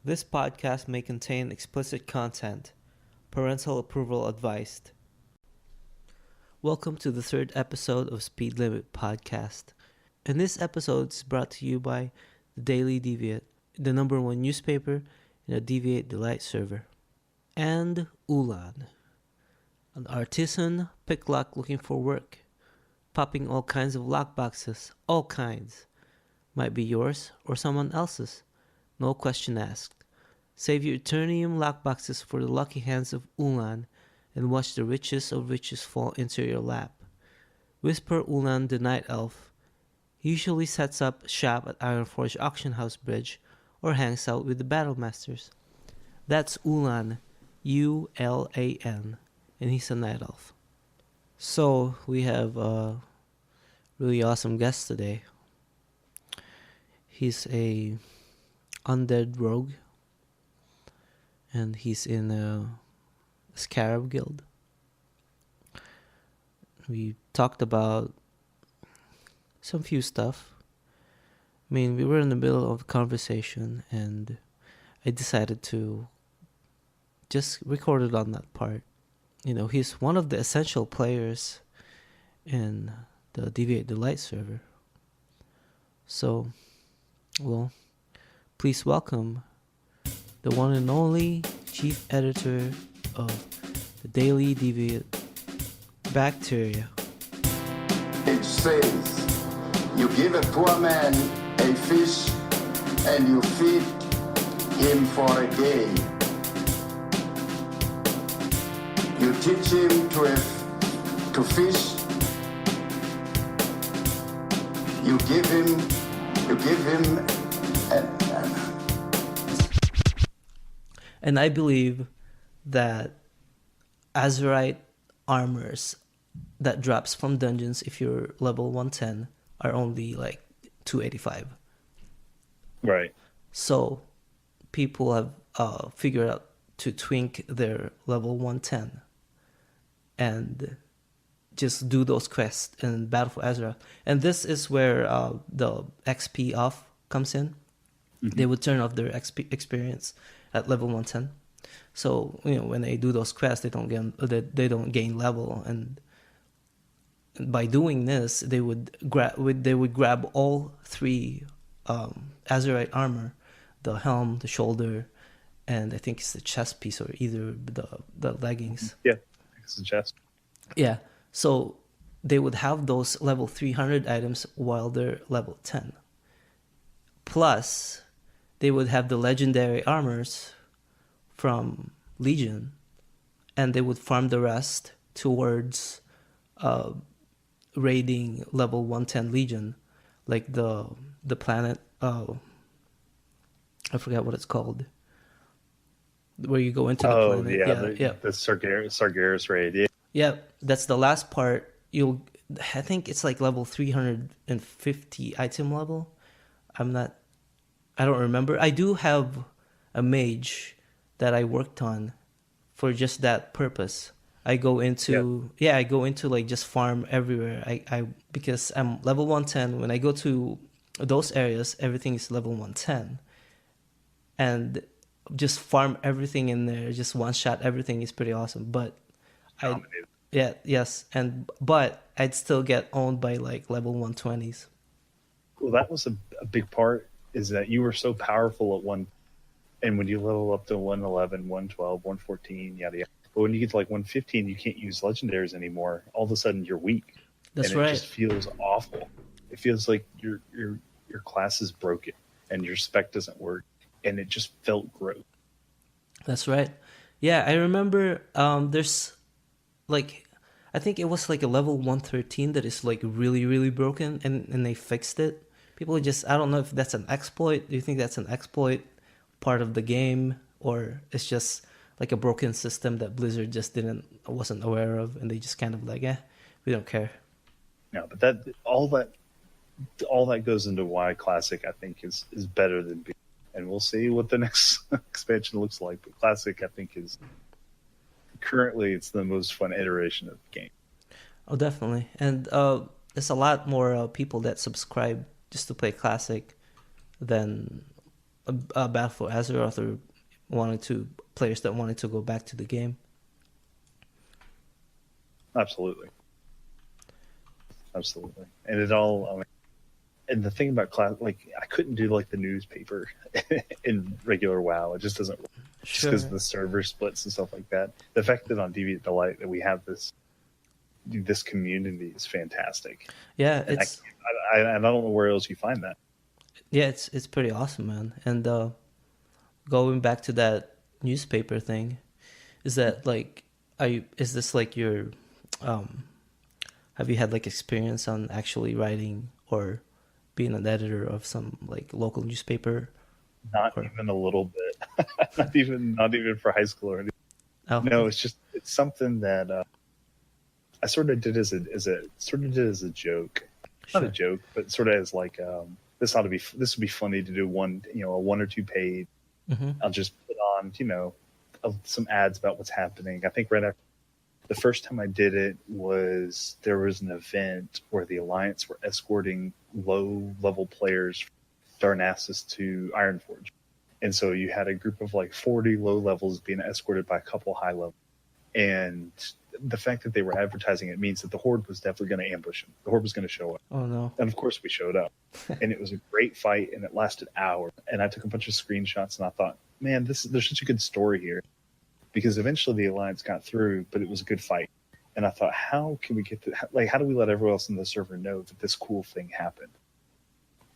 This podcast may contain explicit content. Parental approval advised. Welcome to the third episode of Speed Limit Podcast. And this episode is brought to you by the Daily Deviate, the number one newspaper in the Deviate Delight server. And Ulan, an artisan picklock looking for work, popping all kinds of lockboxes, all kinds. Might be yours or someone else's. No question asked. Save your Eternium lockboxes for the lucky hands of Ulan and watch the richest of riches fall into your lap. Whisper Ulan the Night Elf. He usually sets up shop at Ironforge Auction House Bridge or hangs out with the Battle Masters. That's Ulan, U-L-A-N, and he's a Night Elf. So, we have a really awesome guest today. He's a Undead rogue, and he's in a Scarab guild. We talked about some few stuff. I mean, we were in the middle of a conversation, and I decided to just record it on that part. You know, he's one of the essential players in the Deviate Delight server. So, well, please welcome the one and only chief editor of the Daily Deviate, Bacteria. It says, you give a poor man a fish and you feed him for a day. You teach him to fish. You give him And I believe that Azurite armors that drops from dungeons if you're level 110 are only like 285. Right. So people have figured out to twink their level 110 and just do those quests in Battle for Azeroth. And this is where the XP off comes in. Mm-hmm. They would turn off their XP experience at level 110. So, you know, when they do those quests, they don't gain level, and by doing this, they would grab all three Azurite armor, the helm, the shoulder, and I think it's the chest piece, or either the leggings. Yeah, it's the chest. Yeah. So they would have those level 300 items while they're level 10. Plus, they would have the legendary armors from Legion, and they would farm the rest towards raiding level 110 Legion, like the planet. I forgot what it's called. Where you go into the planet. The Sargeras raid. Yeah. Yeah, that's the last part. I think it's like level 350 item level. I don't remember. I do have a mage that I worked on for just that purpose. I go into like just farm everywhere. I because I'm level 110. When I go to those areas, everything is level 110, and just farm everything in there. Just one shot everything is pretty awesome. But but I'd still get owned by like level 120s. Well, that was a big part, is that you were so powerful at one, and when you level up to 111, 112, 114, yada yada. But when you get to like 115, you can't use legendaries anymore. All of a sudden, you're weak. That's and right. It just feels awful. It feels like your class is broken and your spec doesn't work, and it just felt gross. That's right. Yeah, I remember. There's like, I think it was like a level 113 that is like really, really broken, and they fixed it. People just, I don't know if that's an exploit. Do you think that's an exploit part of the game, or it's just like a broken system that Blizzard just wasn't aware of, and they just kind of like, we don't care. No, but all that goes into why Classic, I think, is better than B. And we'll see what the next expansion looks like. But Classic, I think, is currently it's the most fun iteration of the game. Oh, definitely. And there's a lot more people that subscribe just to play Classic than Battle for Azeroth, or players that wanted to go back to the game. Absolutely. Absolutely. And it all, I mean, and the thing about class, like, I couldn't do like the newspaper in regular WoW. It just doesn't work. Just because of the server splits and stuff like that. The fact that on Deviate Delight that we have this community is fantastic. Yeah, And it's I don't know where else you find that. yeah, it's pretty awesome, man. And going back to that newspaper thing, is that like, is this like your have you had like experience on actually writing or being an editor of some like local newspaper? Not even a little bit. not even for high school or anything. Oh, No, it's something that I sort of did as a joke. Not a sure. joke, but sort of as like this would be funny to do a 1 or 2 page. Mm-hmm. I'll just put on some ads about what's happening. I think right after the first time I did it there was an event where the Alliance were escorting low level players Darnassus to Ironforge. And so you had a group of like 40 low levels being escorted by a couple high levels. And the fact that they were advertising it means that the Horde was definitely going to ambush them. The Horde was going to show up. Oh no. And of course we showed up. And it was a great fight, and it lasted hours. And I took a bunch of screenshots, and I thought, man, there's such a good story here. Because eventually the Alliance got through, but it was a good fight. And I thought, how can we how do we let everyone else in the server know that this cool thing happened?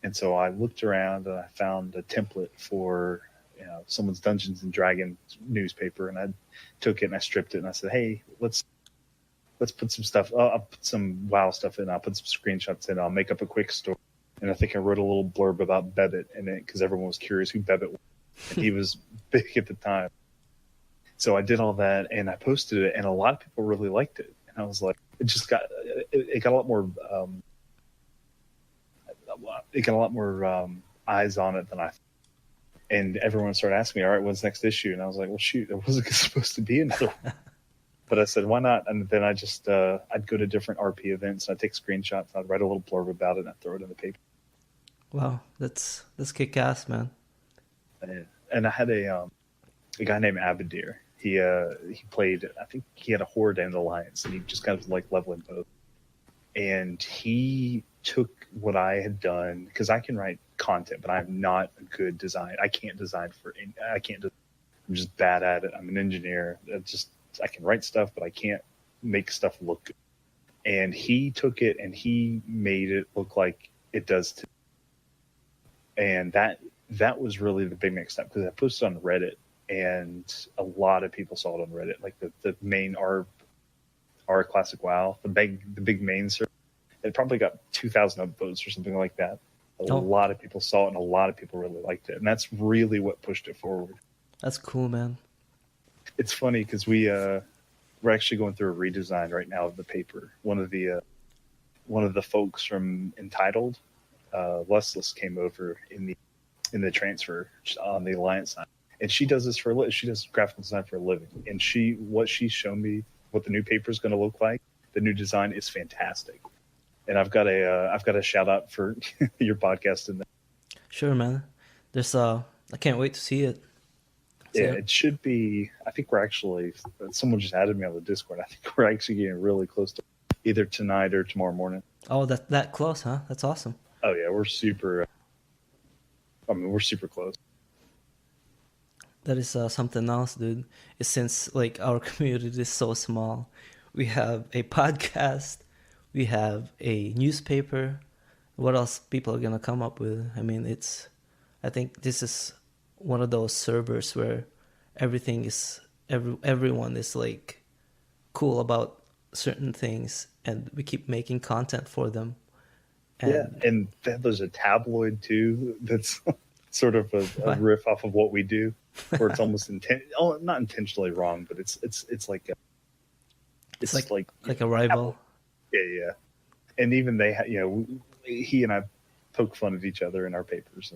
And so I looked around and I found a template for someone's Dungeons and Dragons newspaper, and I took it and I stripped it and I said, hey, let's put some stuff. I'll put some WoW stuff in. I'll put some screenshots in. I'll make up a quick story. And I think I wrote a little blurb about Bebit in it because everyone was curious who Bebit was, and he was big at the time. So I did all that and I posted it, and a lot of people really liked it. And I was like, it got a lot more. It got a lot more eyes on it than I thought. And everyone started asking me, all right, when's next issue? And I was like, well, shoot, there wasn't supposed to be another one. But I said, why not? And then I just, I'd go to different RP events, and I'd take screenshots, and I'd write a little blurb about it, and I'd throw it in the paper. Wow, that's kick-ass, man. And I had a guy named Abadir. He played, I think he had a Horde and Alliance, and he just kind of like leveling both. And he took what I had done, because I can write content, but I'm not a good designer. I can't design I'm just bad at it. I'm an engineer. I can write stuff, but I can't make stuff look good. And he took it and he made it look like it does today. And that was really the big next step, because I posted on Reddit, and a lot of people saw it on Reddit, like the main R Classic WoW, the big main server. It probably got 2,000 upvotes or something like that. A lot of people saw it, and a lot of people really liked it, and that's really what pushed it forward. That's cool, man. It's funny because we're actually going through a redesign right now of the paper. One of the folks from Entitled, Lustless, came over in the transfer on the Alliance side, and she does this she does graphical design for a living. And what she's shown me what the new paper is going to look like. The new design is fantastic, and I've got a shout out for your podcast in there. Sure, man. I can't wait to see it. Yeah, it should be. I think we're actually. Someone just added me on the Discord. I think we're actually getting really close to either tonight or tomorrow morning. Oh, that close, huh? That's awesome. Oh yeah, we're super. We're super close. That is something else, dude. Is since like our community is so small, we have a podcast, we have a newspaper. What else people are gonna come up with? I mean, I think this is one of those servers where everyone is like cool about certain things, and we keep making content for them. And there's a tabloid too that's sort of a riff off of what we do, where it's almost not intentionally wrong, but it's like it's like a rival. Yeah. And even they, he and I poke fun at each other in our papers,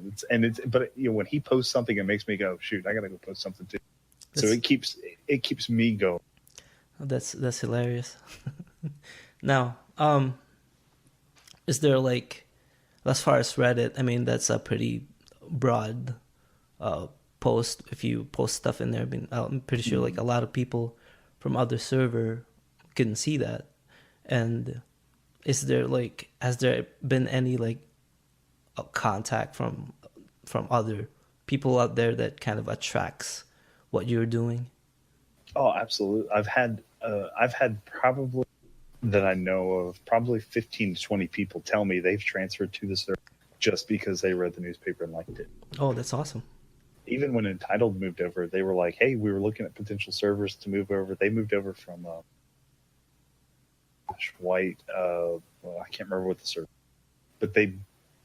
but when he posts something, it makes me go, shoot, I gotta go post something too. So it keeps me going. That's hilarious. Now, is there like, as far as Reddit, I mean, that's a pretty broad post, if you post stuff in there. I'm pretty sure like a lot of people from other server can see that. And is there like, has there been any like contact from other people out there that kind of attracts what you're doing? Oh, absolutely. I've had probably that I know of probably 15 to 20 people tell me they've transferred to the server just because they read the newspaper and liked it. Oh, that's awesome. Even when Entitled moved over, they were like, "Hey, we were looking at potential servers to move over." They moved over from White. Well, I can't remember what the server, but they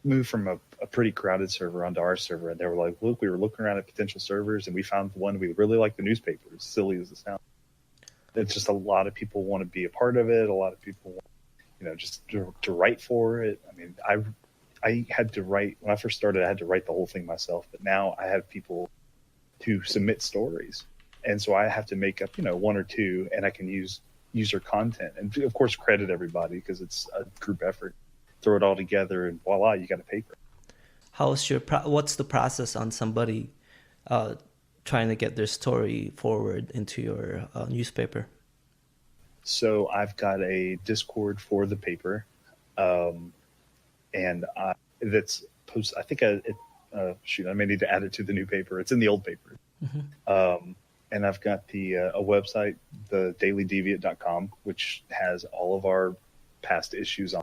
moved from a pretty crowded server onto our server, and they were like, "Look, we were looking around at potential servers, and we found one we really like the newspaper." As silly as it sounds, it's just a lot of people want to be a part of it. A lot of people want, just to write for it. I mean, I had to write when I first started. I had to write the whole thing myself, but now I have people to submit stories, and so I have to make up one or two, and I can use user content, and of course credit everybody because it's a group effort. Throw it all together, and voila, you got a paper. What's the process on somebody trying to get their story forward into your newspaper? So I've got a Discord for the paper, and that's post. I think I may need to add it to the new paper. It's in the old paper. And I've got a website, the dailydeviate.com, which has all of our past issues on,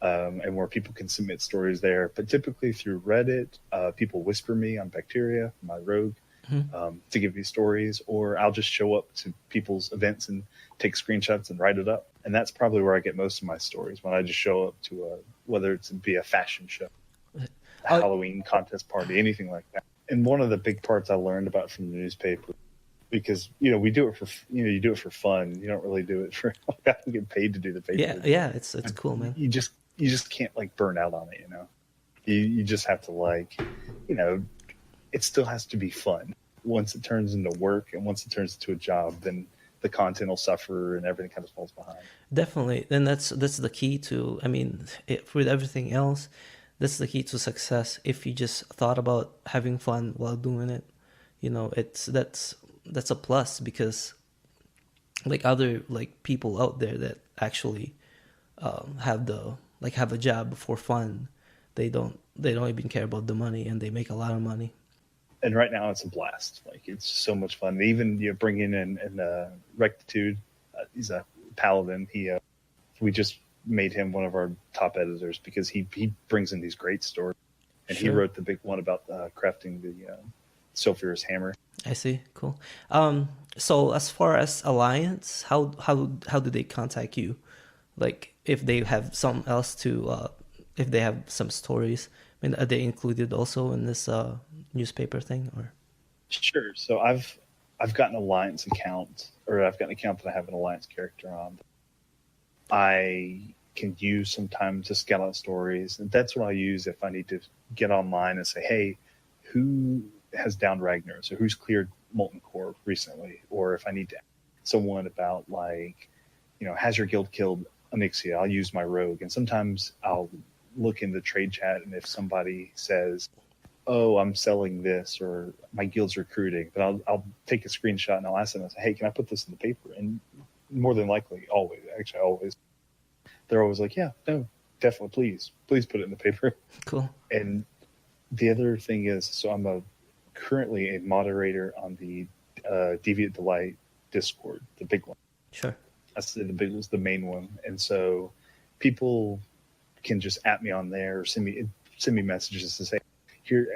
and where people can submit stories there. But typically through Reddit, people whisper me on Bacteria, my rogue, to give me stories, or I'll just show up to people's events and take screenshots and write it up. And that's probably where I get most of my stories, when I just show up to whether it's be a fashion show, a Halloween contest party, anything like that. And one of the big parts I learned about from the newspaper, because we do it for you do it for fun. You don't really do it for I don't get paid to do the paper. Yeah, it's cool, man. You just can't burn out on it. You just have to it still has to be fun. Once it turns into work and once it turns into a job, then the content will suffer and everything kind of falls behind. Definitely, and that's the key to. I mean, with everything else, that's the key to success. If you just thought about having fun while doing it, that's a plus, because other people out there that actually have a job for fun, they don't even care about the money, and they make a lot of money. And right now it's a blast. It's so much fun. Even bringing in Rectitude, he's a paladin. We just made him one of our top editors because he brings in these great stories, and He wrote the big one about crafting the sulfurous hammer. I see. Cool. So as far as Alliance, how do they contact you? If they have something else if they have some stories, I mean, are they included also in this newspaper thing, or? Sure. So I've got an Alliance account, or I've got an account that I have an Alliance character on. I can use sometimes to scout out stories, and that's what I use if I need to get online and say, hey, who has downed Ragnar? So who's cleared Molten Core recently? Or if I need to ask someone about has your guild killed Onyxia? I'll use my rogue, and sometimes I'll look in the trade chat, and if somebody says, oh, I'm selling this, or my guild's recruiting, but I'll take a screenshot and I'll ask them, and say, hey, can I put this in the paper? And more than likely, always, they're always like, yeah, no, definitely, please put it in the paper. Cool. And the other thing is, so I'm currently a moderator on the Deviate Delight Discord, the big one. Sure. That's the main one. And so people can just at me on there, or send me messages to say, here,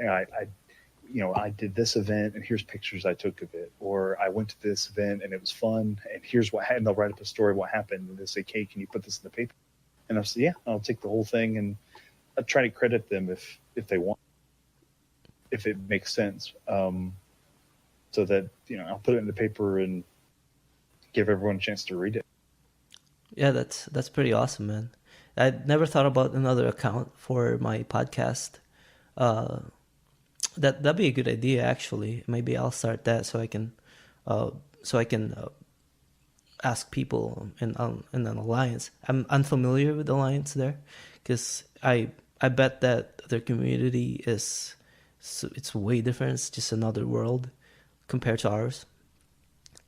I did this event, and here's pictures I took of it, or I went to this event and it was fun, and here's what happened. They'll write up a story of what happened, and they'll say, "Hey, can you put this in the paper?" And I'll say, "Yeah, I'll take the whole thing," and I try to credit them if they want, if it makes sense, so that I'll put it in the paper and give everyone a chance to read it. Yeah, that's pretty awesome, man. I'd never thought about another account for my podcast. That'd be a good idea, actually. Maybe I'll start that so I can ask people in an Alliance. I'm unfamiliar with Alliance there, because I bet that their community is So it's way different. It's just another world compared to ours.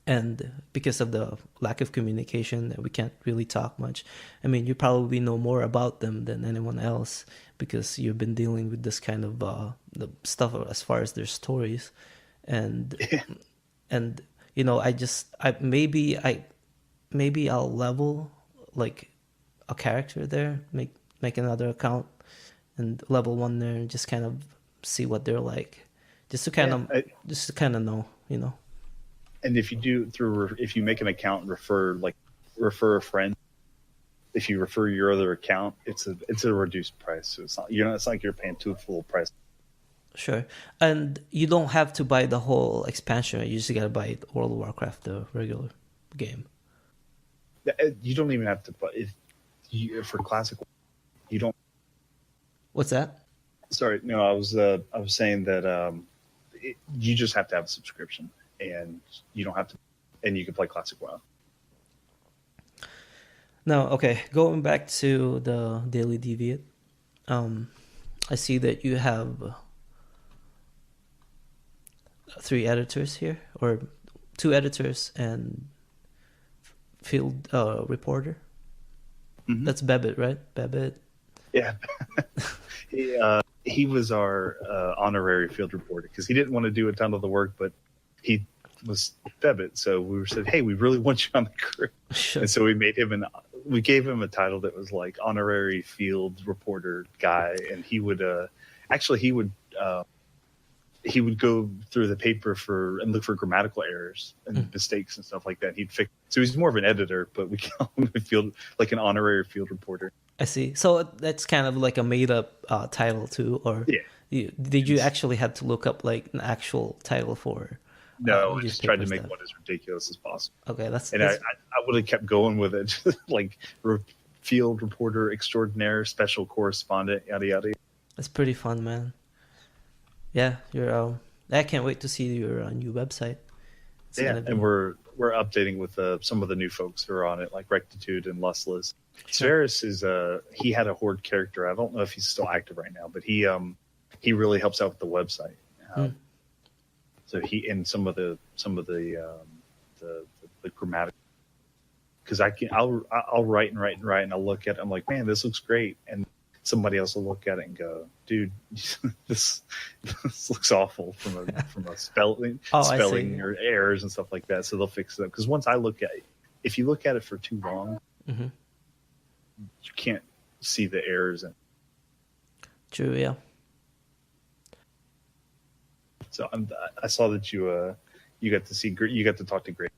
And because of the lack of communication, we can't really talk much. I mean, you probably know more about them than anyone else because you've been dealing with this kind of the stuff as far as their stories, and Yeah. and you know, maybe I'll level like a character there, make another account and level one there, and just kind of see what they're like, just to kind Yeah. of just to kind of know, you know. And if you do if you make an account and refer a friend, if you refer your other account, it's a reduced price. So it's not like you're paying full price. Sure. And you don't have to buy the whole expansion. Right? You just gotta buy World of Warcraft, the regular game. You don't even have to buy for classic. You don't. What's that? Sorry, no. I was saying that you just have to have a subscription, and you don't have to, and you can play classic WoW. No, okay. Going back to the Daily Deviate, I see that you have 3 editors here, or 2 editors and field reporter. Mm-hmm. That's Babbitt, right? Babbitt. Yeah. He was our honorary field reporter because he didn't want to do a ton of the work, but he was Deviate. So we said, hey, we really want you on the crew. Sure. And so we gave him a title that was like honorary field reporter guy. And he would go through the paper and look for grammatical errors and mistakes and stuff like that. He'd fix. So he's more of an editor, but we call him an honorary field reporter. I see. So that's kind of like a made-up title too, or yeah. Did you actually have to look up like an actual title for? No, I just tried to make stuff? one as ridiculous as possible. Okay, that's. I would have kept going with it, like field reporter extraordinaire, special correspondent, yada yada. That's pretty fun, man. Yeah, you're. I can't wait to see your new website. And we're updating with some of the new folks who are on it, like Rectitude and Lustless. Sverus is he had a Horde character. I don't know if he's still active right now, but he really helps out with the website. So he and some of the grammatical, because I'll write and I'll look at it. I'm like, man, this looks great, and somebody else will look at it and go, dude, this looks awful from a spelling or errors and stuff like that. So they'll fix it up. Because once I look at it, if you look at it for too long, you can't see the errors. True, yeah. So I saw that you got to talk to Gravy.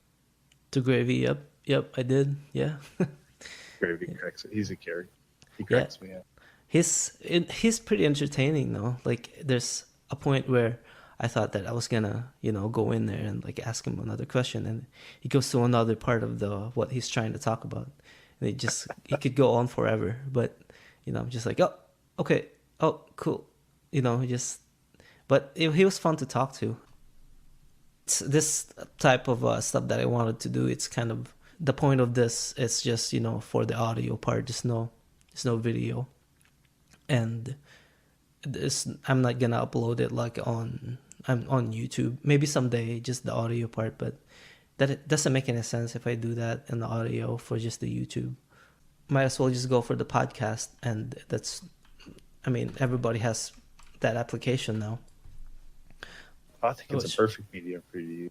To Gravy, yep, I did, yeah. Gravy cracks it. He's a character. He cracks me up. He's pretty entertaining though. Like there's a point where I thought that I was gonna, go in there and like ask him another question, and he goes to another part of what he's trying to talk about, and it could go on forever. But I'm just like, oh, okay, oh, cool, But he was fun to talk to. It's this type of stuff that I wanted to do. It's kind of the point of this. It's just for the audio part. There's no video, and I'm not gonna upload it like on YouTube. Maybe someday, just the audio part. But it doesn't make any sense if I do that in the audio for just the YouTube. Might as well just go for the podcast, and everybody has that application now. I think it's a perfect medium for you to use.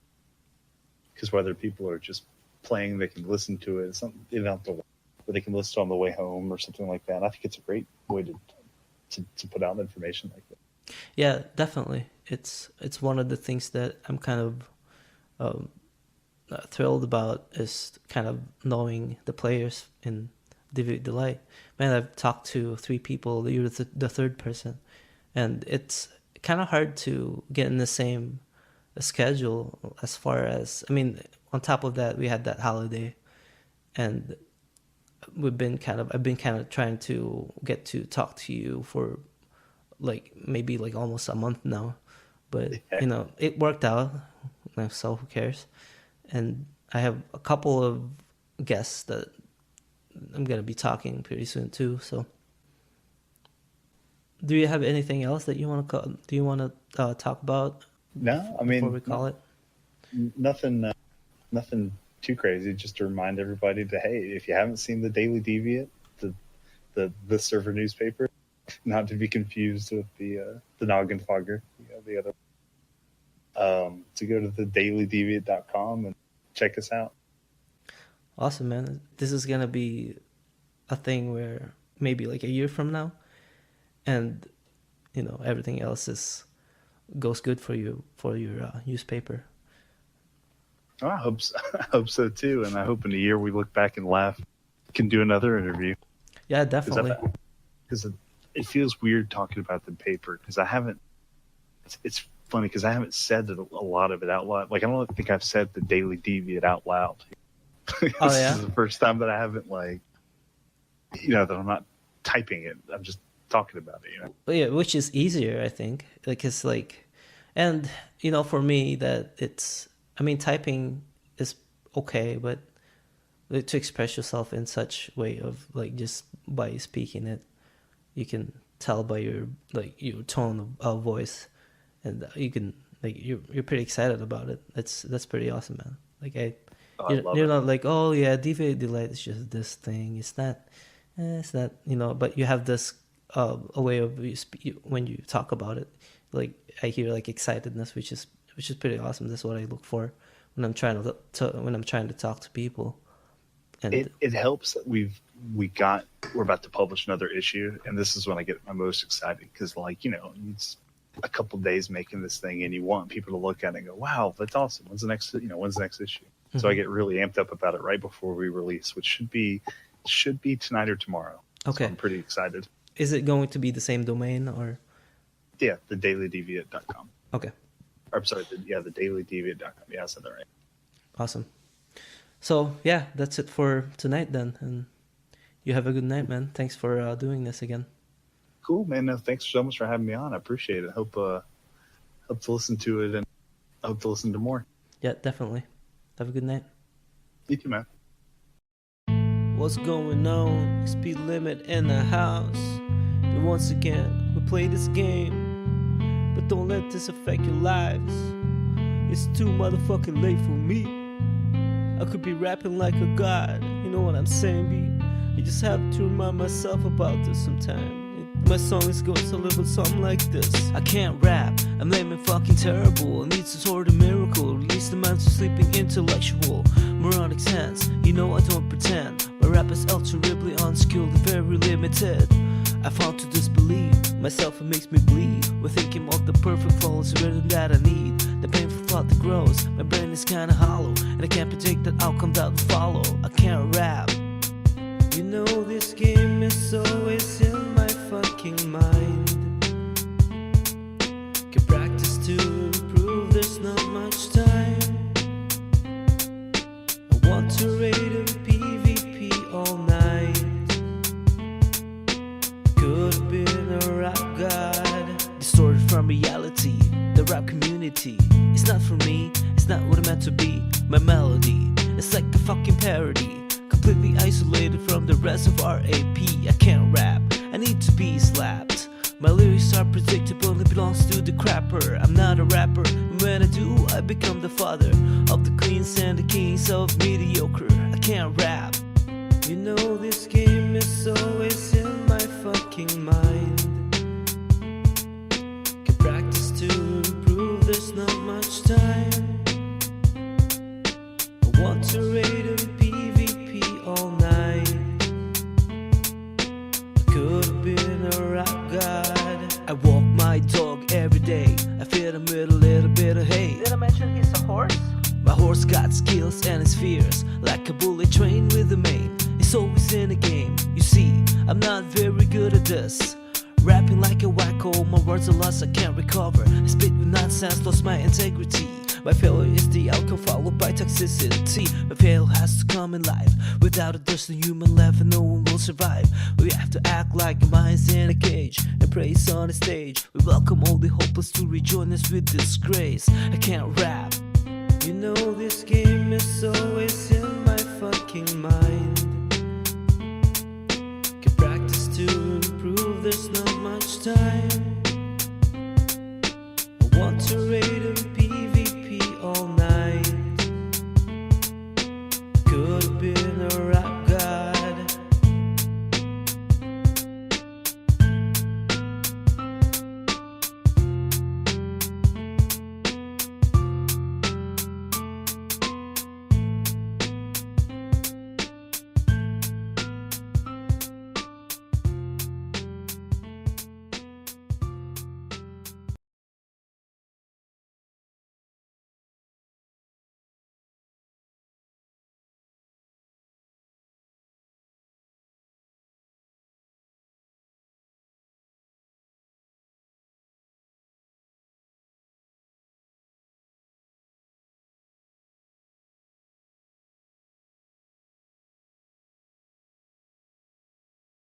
Because whether people are just playing, they can listen to it. Or they can listen on the way home or something like that. I think it's a great way to put out information like that. Yeah, definitely. It's one of the things that I'm kind of thrilled about is kind of knowing the players in Deviate Delight. Man, I've talked to 3 people. You're the third person, and it's kind of hard to get in the same schedule as far as, on top of that, we had that holiday, and I've been kind of trying to get to talk to you for maybe almost a month now, but it worked out, so who cares? And I have a couple of guests that I'm gonna be talking pretty soon too, so Do you have anything else that you want to talk about No, I before mean, we call it? nothing, nothing too crazy. Just to remind everybody to, hey, if you haven't seen the Daily Deviate, the server newspaper, not to be confused with the Noggin Fogger, the other. To go to the dailydeviate.com and check us out. Awesome, man. This is gonna be a thing where maybe like a year from now, and everything else goes good for you for your newspaper. Oh, I hope so. I hope so too, and I hope in a year we look back and laugh. Can do another interview. Yeah, definitely. Because it feels weird talking about the paper because I haven't. It's funny because I haven't said a lot of it out loud. Like I don't think I've said the Daily Deviate out loud. This is the first time that I haven't that I'm not typing it. I'm just talking about it. But yeah, which is easier, I think. And for me typing is okay, but to express yourself in such way of just by speaking it, you can tell by your tone of voice, and you can you're pretty excited about it. That's pretty awesome, man. You're not like, oh yeah, Deviate Delight is just this thing. It's not, but you have this a way of when you talk about it. I hear excitedness, which is pretty awesome. That's what I look for when I'm trying to talk to people. And it helps that we're about to publish another issue, and this is when I get my most excited because it's a couple days making this thing, and you want people to look at it and go, wow, that's awesome. When's the next issue? Mm-hmm. So I get really amped up about it right before we release, which should be tonight or tomorrow. Okay. So I'm pretty excited. Is it going to be the same domain or? Yeah, the dailydeviate.com. Okay. I'm sorry, the dailydeviate.com. Yeah, I said that right. Awesome. So yeah, that's it for tonight then, and you have a good night, man. Thanks for doing this again. Cool, man. No, thanks so much for having me on. I appreciate it. Hope to listen to it, and I hope to listen to more. Yeah, definitely. Have a good night. You too, man. What's going on? Speed limit in the house. And once again, we play this game, but don't let this affect your lives. It's too motherfucking late for me. I could be rapping like a god, you know what I'm saying, B? I just have to remind myself about this sometime. My song is going a little something like this. I can't rap, I'm lame and fucking terrible. I need some sort of miracle, release the mind to sleeping intellectual moronic sense, I don't pretend. My rap is terribly unskilled and very limited. I found to disbelieve myself, it makes me bleed. We're thinking of the perfect flawless rhythm that I need. The painful thought that grows, my brain is kinda hollow, and I can't predict the outcome that will follow. I can't rap. This game is always in my fucking mind. Can practice to improve, there's not much time. I want to rate in PvP all night. Could have been a rap god, distorted from reality. The rap community, it's not for me, it's not what I'm meant to be. My melody, it's like a fucking parody, completely isolated from the rest of RAP. I can't rap, I need to be slapped. My lyrics are predictable, it belongs to the crapper. I'm not a rapper, and when I do, I become the father of the queens and the kings of mediocre. I can't rap. This game is always in my fucking mind. Can practice to improve, there's not much time. I want to rate in PvP all night. I could have been a rap god. I walk my dog every day. I feed him with a little bit of hay. Did I mention he's a horse? My horse got skills and is fierce, like a bullet trained with a mane. It's always in a game. You see, I'm not very good at this. Rapping like a wacko, my words are lost, I can't recover. I spit with nonsense, lost my integrity. My failure is the outcome followed by toxicity. My failure has to come in life. Without it there's no human left and no one will survive. We have to act like a mind's in a cage and praise on a stage. We welcome all the hopeless to rejoin us with disgrace. I can't rap,